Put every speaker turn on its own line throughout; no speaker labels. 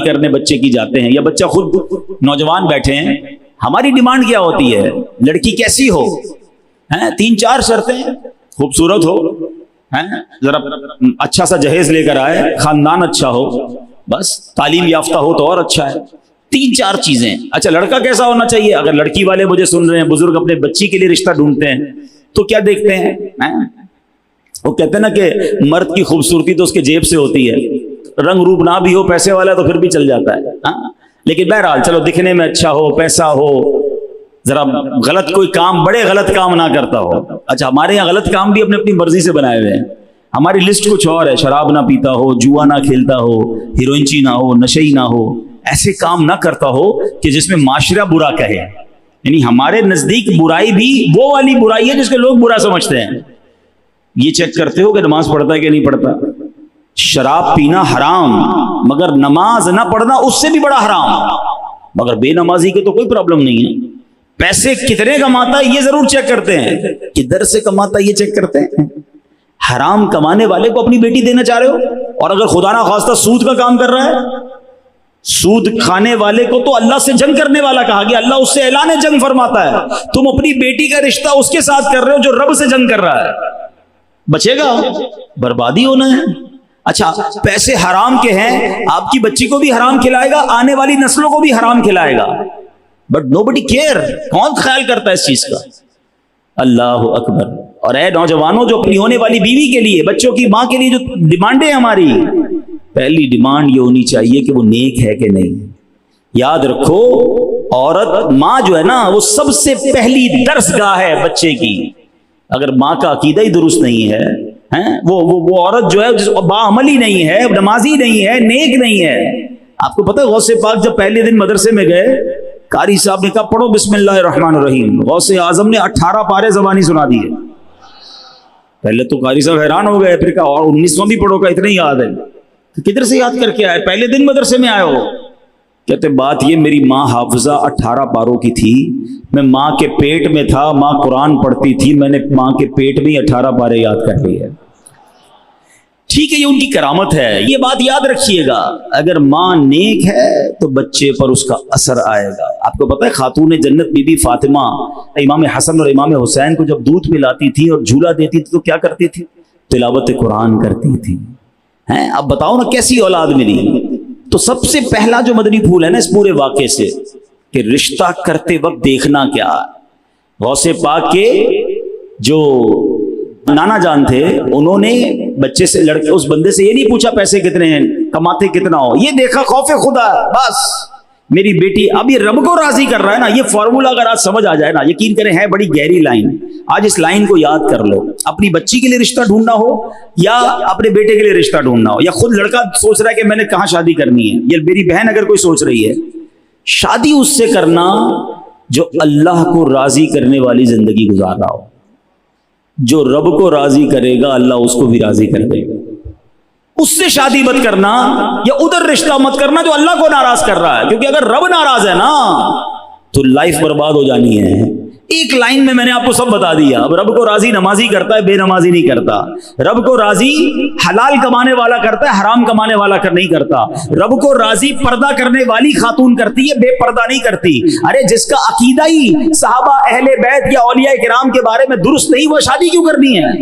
کرنے بچے کی جاتے ہیں یا بچہ خود نوجوان بیٹھے ہیں، ہماری ڈیمانڈ کیا ہوتی ہے؟ لڑکی کیسی ہو؟ 3-4 شرطیں، خوبصورت ہو، ذرا اچھا سا جہیز لے کر آئے، خاندان اچھا ہو، بس تعلیم یافتہ ہو تو اور اچھا ہے، 3-4 چیزیں۔ اچھا لڑکا کیسا ہونا چاہیے؟ اگر لڑکی والے مجھے سن رہے ہیں، بزرگ اپنے بچی کے لیے رشتہ ڈھونڈتے ہیں تو کیا دیکھتے ہیں؟ وہ کہتے ہیں نا کہ مرد کی خوبصورتی تو اس کے جیب سے ہوتی ہے، رنگ روپ نہ بھی ہو، پیسے والا تو پھر بھی چل جاتا ہے، لیکن بہرحال چلو دکھنے میں اچھا ہو، پیسہ ہو، ذرا غلط کوئی کام، بڑے غلط کام نہ کرتا ہو۔ اچھا ہمارے یہاں غلط کام بھی اپنی مرضی سے بنائے ہوئے ہیں، ہماری لسٹ کچھ اور ہے، شراب نہ پیتا ہو، جوا نہ کھیلتا ہو، ہیروئنچی نہ ہو، نشئی نہ ہو، ایسے کام نہ کرتا ہو کہ جس میں معاشرہ برا کہے۔ یعنی ہمارے نزدیک برائی بھی وہ والی برائی ہے جس کو لوگ برا سمجھتے ہیں۔ یہ چیک کرتے ہو کہ نماز پڑھتا ہے کہ نہیں پڑھتا؟ شراب پینا حرام، مگر نماز نہ پڑھنا اس سے بھی بڑا حرام، مگر بے نمازی کے تو کوئی پرابلم نہیں ہے۔ پیسے کتنے کماتا ہے یہ ضرور چیک کرتے ہیں، کدھر سے کماتا ہے یہ چیک کرتے ہیں۔ حرام کمانے والے کو اپنی بیٹی دینا چاہ رہے ہو، اور اگر خدا نہ خواستہ سود کا کام کر رہا ہے، سود کھانے والے کو تو اللہ سے جنگ کرنے والا کہا گیا، اللہ اس سے اعلان جنگ فرماتا ہے۔ تم اپنی بیٹی کا رشتہ اس کے ساتھ کر رہے ہو جو رب سے جنگ کر رہا ہے، بچے گا؟ بربادی ہونا ہے۔ اچھا پیسے حرام کے ہیں، آپ کی بچی کو بھی حرام کھلائے گا، آنے والی نسلوں کو بھی حرام کھلائے گا، بٹ nobody care، کون خیال کرتا ہے اس چیز کا؟ اللہ اکبر۔ اور اے نوجوانوں جو اپنی ہونے والی بیوی کے لیے، بچوں کی ماں کے لیے جو ڈیمانڈیں ہماری، پہلی ڈیمانڈ یہ ہونی چاہیے کہ وہ نیک ہے کہ نہیں۔ یاد رکھو عورت، ماں جو ہے نا وہ سب سے پہلی درس گاہ ہے بچے کی۔ اگر ماں کا عقیدہ ہی درست نہیں ہے، وہ عورت جو ہے باعملی نہیں ہے، نمازی نہیں ہے، نیک نہیں ہے۔ آپ کو پتہ ہے غوث پاک جب پہلے دن مدرسے میں گئے، قاری صاحب نے کہا پڑھو بسم اللہ الرحمن الرحیم، غوث اعظم نے 18 پارے زبانی سنا دیے۔ پہلے تو قاری صاحب حیران ہو گئے، پھر کہا اور 19واں بھی پڑھو، کا اتنا ہی یاد ہے؟ کدھر سے یاد کر کے آئے؟ پہلے دن مدرسے میں آئے ہو؟ کہتے بات یہ میری ماں حافظہ 18 پاروں کی تھی، میں ماں کے پیٹ میں تھا، ماں قرآن پڑھتی تھی، میں نے ماں کے پیٹ میں 18 پارے یاد کر لیے۔ ٹھیک ہے یہ ان کی کرامت ہے، یہ بات یاد رکھیے گا، اگر ماں نیک ہے تو بچے پر اس کا اثر آئے گا۔ آپ کو پتہ ہے خاتون جنت بی بی فاطمہ امام حسن اور امام حسین کو جب دودھ پلاتی تھی اور جھولا دیتی تھی تو کیا کرتی تھی؟ تلاوت قرآن کرتی تھی۔ اب بتاؤ نا کیسی اولاد ملی؟ تو سب سے پہلا جو مدنی پھول ہے نا اس پورے واقعے سے کہ رشتہ کرتے وقت دیکھنا کیا۔ غوث پاک کے جو نانا جان تھے انہوں نے بچے سے لڑکے اس بندے سے یہ نہیں پوچھا پیسے کتنے ہیں، کماتے کتنا ہو، یہ دیکھا خوف خدا بس میری بیٹی۔ اب یہ رب کو راضی کر رہا ہے نا، یہ فارمولا اگر آج سمجھ آ جائے نا، یقین کریں ہے بڑی گہری لائن، آج اس لائن کو یاد کر لو۔ اپنی بچی کے لیے رشتہ ڈھونڈنا ہو یا اپنے بیٹے کے لیے رشتہ ڈھونڈنا ہو، یا خود لڑکا سوچ رہا ہے کہ میں نے کہاں شادی کرنی ہے، یا میری بہن اگر کوئی سوچ رہی ہے، شادی اس سے کرنا جو اللہ کو راضی کرنے والی زندگی گزار رہا ہو۔ جو رب کو راضی کرے گا اللہ اس کو بھی راضی کر دے گا۔ اس سے شادی مت کرنا یا ادھر رشتہ مت کرنا جو اللہ کو ناراض کر رہا ہے، کیونکہ اگر رب ناراض ہے نا تو لائف برباد ہو جانی ہے۔ ایک لائن میں نے آپ کو سب بتا دیا۔ اب رب کو راضی نمازی کرتا ہے، بے نمازی نہیں کرتا۔ رب کو راضی حلال کمانے والا کرتا ہے، حرام کمانے والا نہیں کرتا۔ رب کو راضی پردہ کرنے والی خاتون کرتی ہے، بے پردہ نہیں کرتی۔ ارے جس کا عقیدہ ہی صحابہ اہل بیت یا اولیاء کرام کے بارے میں درست نہیں، وہ شادی کیوں کرنی ہے؟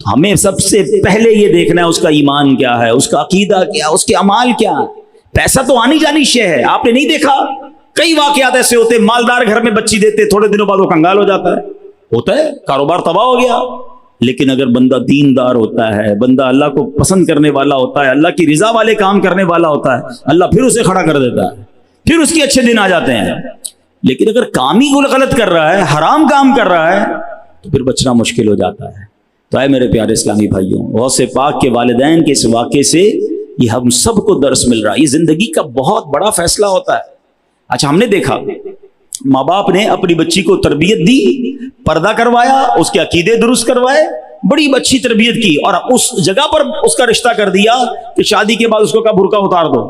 ہمیں سب سے پہلے یہ دیکھنا ہے اس کا ایمان کیا ہے، اس کا عقیدہ کیا، اس کے اعمال کیا۔ پیسہ تو آنی جانی شے ہے، آپ نے نہیں دیکھا کئی واقعات ایسے ہوتے، مالدار گھر میں بچی دیتے، تھوڑے دنوں بعد وہ کنگال ہو جاتا ہے، ہوتا ہے، کاروبار تباہ ہو گیا۔ لیکن اگر بندہ دیندار ہوتا ہے، بندہ اللہ کو پسند کرنے والا ہوتا ہے، اللہ کی رضا والے کام کرنے والا ہوتا ہے، اللہ پھر اسے کھڑا کر دیتا ہے، پھر اس کے اچھے دن آ جاتے ہیں۔ لیکن اگر کام ہی غلط کر رہا ہے، حرام کام کر رہا ہے، تو پھر بچنا مشکل ہو جاتا ہے۔ تو اے میرے پیارے اسلامی بھائیوں، غوث پاک کے والدین کے اس واقعے سے یہ ہم سب کو درس مل رہا ہے۔ یہ زندگی کا بہت بڑا فیصلہ ہوتا ہے۔ اچھا ہم نے دیکھا ماں باپ نے اپنی بچی کو تربیت دی، پردہ کروایا، اس کے عقیدے درست کروائے، بڑی اچھی تربیت کی، اور اس جگہ پر اس کا رشتہ کر دیا کہ شادی کے بعد اس کو کہا برقع اتار دو،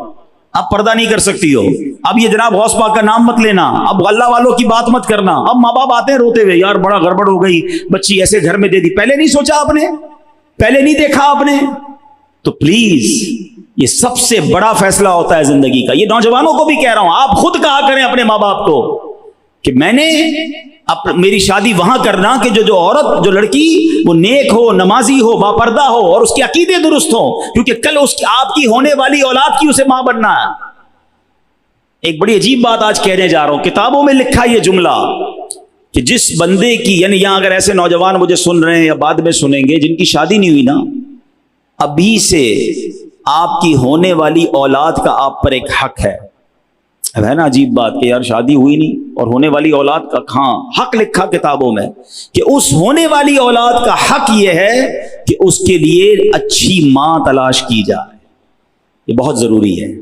اب پردہ نہیں کر سکتی ہو، اب یہ جناب غوث پاک کا نام مت لینا، اب اللہ والوں کی بات مت کرنا۔ اب ماں باپ آتے ہیں روتے ہوئے، یار بڑا گڑبڑ ہو گئی، بچی ایسے گھر میں دے دی، پہلے نہیں سوچا آپ نے، پہلے نہیں دیکھا آپ نے؟ تو پلیز یہ سب سے بڑا فیصلہ ہوتا ہے زندگی کا. یہ نوجوانوں کو بھی کہہ رہا ہوں, آپ خود کہا کریں اپنے ماں باپ کو کہ میں نے میری شادی وہاں کرنا کہ جو عورت, جو لڑکی وہ نیک ہو, نمازی ہو, باپردہ ہو اور اس کے عقیدے درست ہو, کیونکہ کل اس کی آپ کی ہونے والی اولاد کی اسے ماں بننا ہے. ایک بڑی عجیب بات آج کہنے جا رہا ہوں. کتابوں میں لکھا یہ جملہ کہ جس بندے کی, یعنی یہاں اگر ایسے نوجوان مجھے سن رہے ہیں یا بعد میں سنیں گے جن کی شادی نہیں ہوئی نا, ابھی سے آپ کی ہونے والی اولاد کا آپ پر ایک حق ہے نا. عجیب بات کہ یار شادی ہوئی نہیں اور ہونے والی اولاد کا, ہاں حق لکھا کتابوں میں کہ اس ہونے والی اولاد کا حق یہ ہے کہ اس کے لیے اچھی ماں تلاش کی جائے. یہ بہت ضروری ہے.